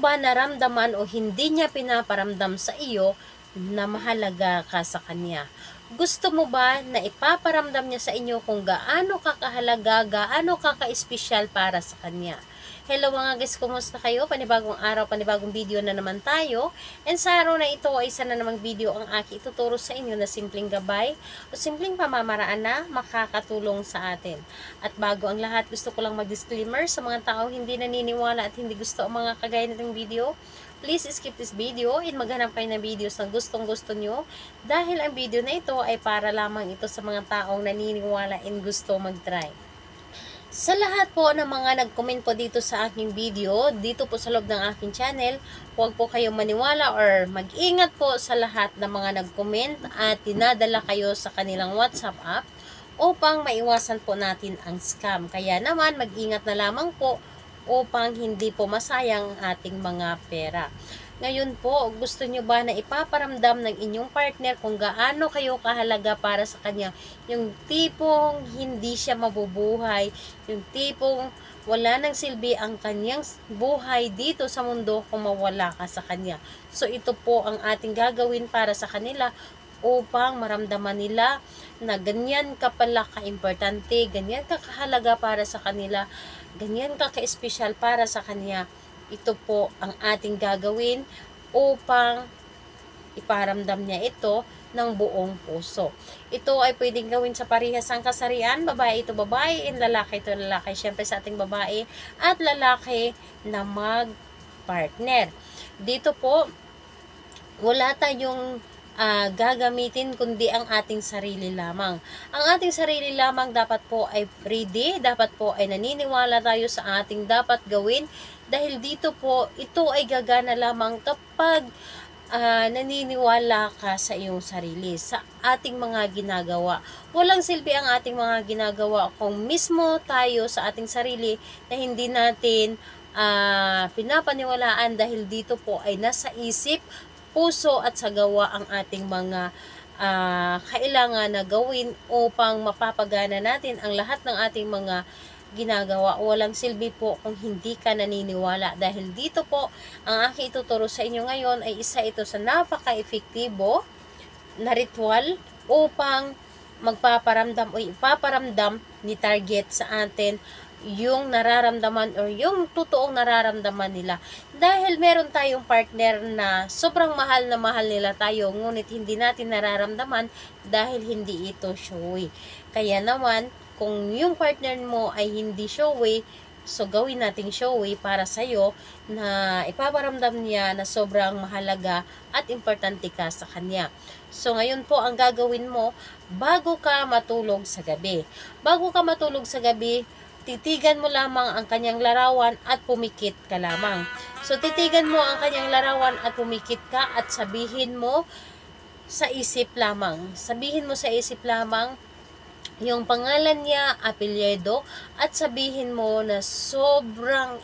ba naramdaman o hindi niya pinaparamdam sa iyo na mahalaga ka sa kanya? Gusto mo ba na ipaparamdam niya sa inyo kung gaano ka kahalaga, gaano ka ka-espesyal para sa kanya? Hello mga guys, kumusta kayo? Panibagong araw, panibagong video na naman tayo. And sa araw na ito ay isa na namang video ang aking ituturo sa inyo na simpleng gabay o simpleng pamamaraan na makakatulong sa atin. At bago ang lahat, gusto ko lang mag-disclaimer sa mga tao hindi naniniwala at hindi gusto ang mga kagaya nitong video. Please skip this video and maghanap kayo ng videos na gustong-gusto nyo dahil ang video na ito ay para lamang ito sa mga taong naniniwala and gusto mag-try. Sa lahat po ng mga nag-comment po dito sa aking video, dito po sa loob ng aking channel, huwag po kayong maniwala or mag-ingat po sa lahat ng mga nag-comment at dinadala kayo sa kanilang WhatsApp app upang maiwasan po natin ang scam. Kaya naman, mag-ingat na lamang po upang hindi po masayang ating mga pera. Ngayon po, gusto nyo ba na ipaparamdam ng inyong partner kung gaano kayo kahalaga para sa kanya? Yung tipong hindi siya mabubuhay, yung tipong wala nang silbi ang kanyang buhay dito sa mundo kung mawala ka sa kanya. So ito po ang ating gagawin para sa kanila upang maramdaman nila na ganyan ka pala ka-importante, ganyan ka kahalaga para sa kanila, ganyan ka ka-espesyal para sa kanya. Ito po ang ating gagawin upang iparamdam niya ito ng buong puso. Ito ay pwedeng gawin sa parehasang kasarian, babae ito babae, and lalaki ito lalaki. Siyempre sa ating babae at lalaki na mag-partner. Dito po, wala tayong gagamitin kundi ang ating sarili lamang. Ang ating sarili lamang dapat po ay ready, dapat po ay naniniwala tayo sa ating dapat gawin dahil dito po ito ay gagana lamang kapag naniniwala ka sa iyong sarili, sa ating mga ginagawa. Walang silbi ang ating mga ginagawa kung mismo tayo sa ating sarili na hindi natin pinapaniwalaan dahil dito po ay nasa isip, puso at sa gawa ang ating mga kailangan na gawin upang mapapagana natin ang lahat ng ating mga ginagawa. Walang silbi po kung hindi ka naniniwala dahil dito po ang aking ituturo sa inyo ngayon ay isa ito sa napaka-epektibo na ritual upang magpaparamdam o ipaparamdam ni target sa atin yung nararamdaman or yung totoong nararamdaman nila. Dahil meron tayong partner na sobrang mahal na mahal nila tayo, ngunit hindi natin nararamdaman dahil hindi ito showy. Kaya naman, kung yung partner mo ay hindi showy, so gawin nating showy para sa'yo na ipaparamdam niya na sobrang mahalaga at importante ka sa kanya. So ngayon po ang gagawin mo bago ka matulog sa gabi. Bago ka matulog sa gabi, titigan mo lamang ang kanyang larawan at pumikit ka lamang. So titigan mo ang kanyang larawan at pumikit ka at sabihin mo sa isip lamang. Sabihin mo sa isip lamang yung pangalan niya, apelyido, at sabihin mo na sobrang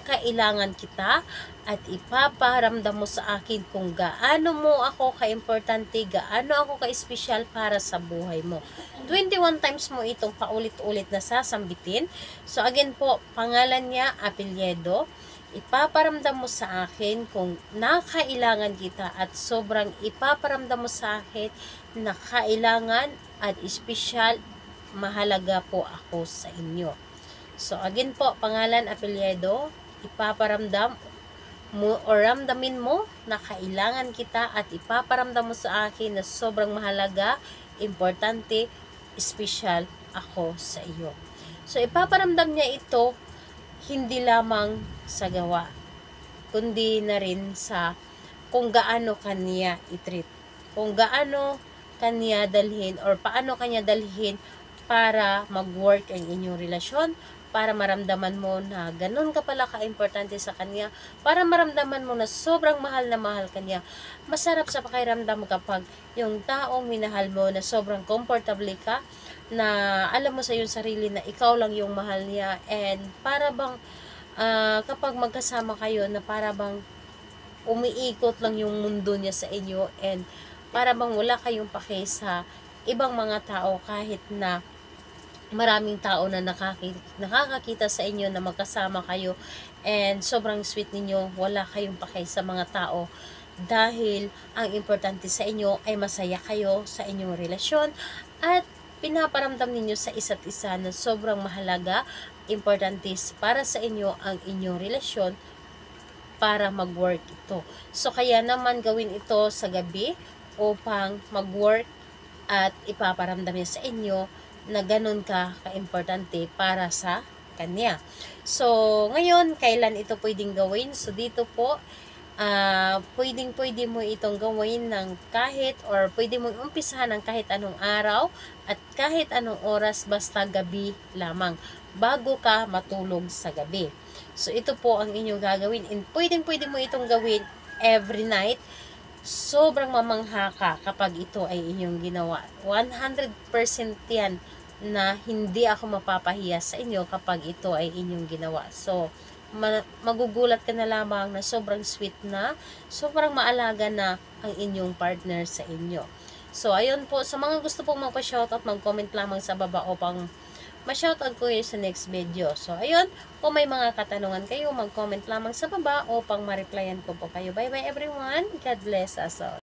kailangan kita at ipaparamdam mo sa akin kung gaano mo ako ka-importante, gaano ako ka-espesyal para sa buhay mo. 21 times mo itong paulit-ulit na sasambitin. So again po, pangalan niya, apelyido, ipaparamdam mo sa akin kung nakailangan kita at sobrang ipaparamdam mo sa akin na kailangan at espesyal, mahalaga po ako sa inyo. So again po, pangalan, apelyido, ipaparamdam mo o ramdamin mo na kailangan kita at ipaparamdam mo sa akin na sobrang mahalaga, importante, espesyal ako sa iyo. So ipaparamdam niya ito hindi lamang sa gawa, kundi na rin sa kung gaano kanya i-treat, kung gaano kanya dalhin or paano kanya dalhin para mag-work ang inyong relasyon, para maramdaman mo na ganun ka pala ka-importante sa kanya, para maramdaman mo na sobrang mahal na mahal kanya. Masarap sa pakiramdam kapag yung taong minahal mo na sobrang comfortable ka, na alam mo sa iyong sarili na ikaw lang yung mahal niya, and para bang kapag magkasama kayo na para bang umiikot lang yung mundo niya sa inyo, and para bang wala kayong pake sa ibang mga tao kahit na maraming tao na nakakakita sa inyo na magkasama kayo and sobrang sweet ninyo, wala kayong pakay sa mga tao dahil ang importante sa inyo ay masaya kayo sa inyong relasyon at pinaparamdam ninyo sa isa't isa na sobrang mahalaga, importante para sa inyo ang inyong relasyon para mag-work ito. So, kaya naman gawin ito sa gabi upang mag-work at ipaparamdam niya sa inyo na ganun ka-importante para sa kanya. So, ngayon, kailan ito pwedeng gawin? So, dito po, pwedeng-pwede mo itong gawin ng kahit or pwede mo umpisahan ng kahit anong araw at kahit anong oras basta gabi lamang bago ka matulog sa gabi. So, ito po ang inyong gagawin and pwedeng-pwede mo itong gawin every night. Sobrang mamangha ka kapag ito ay inyong ginawa. 100% yan na hindi ako mapapahiya sa inyo kapag ito ay inyong ginawa. So, magugulat ka na lamang na sobrang sweet na, sobrang maalaga na ang inyong partner sa inyo. So, ayun po, sa mga gusto pong magpa-shoutout, mag-comment lamang sa baba upang ma-shoutout ko yun sa next video. So, ayun, kung may mga katanungan kayo, mag-comment lamang sa baba upang ma-replyan ko po kayo. Bye-bye everyone. God bless us all.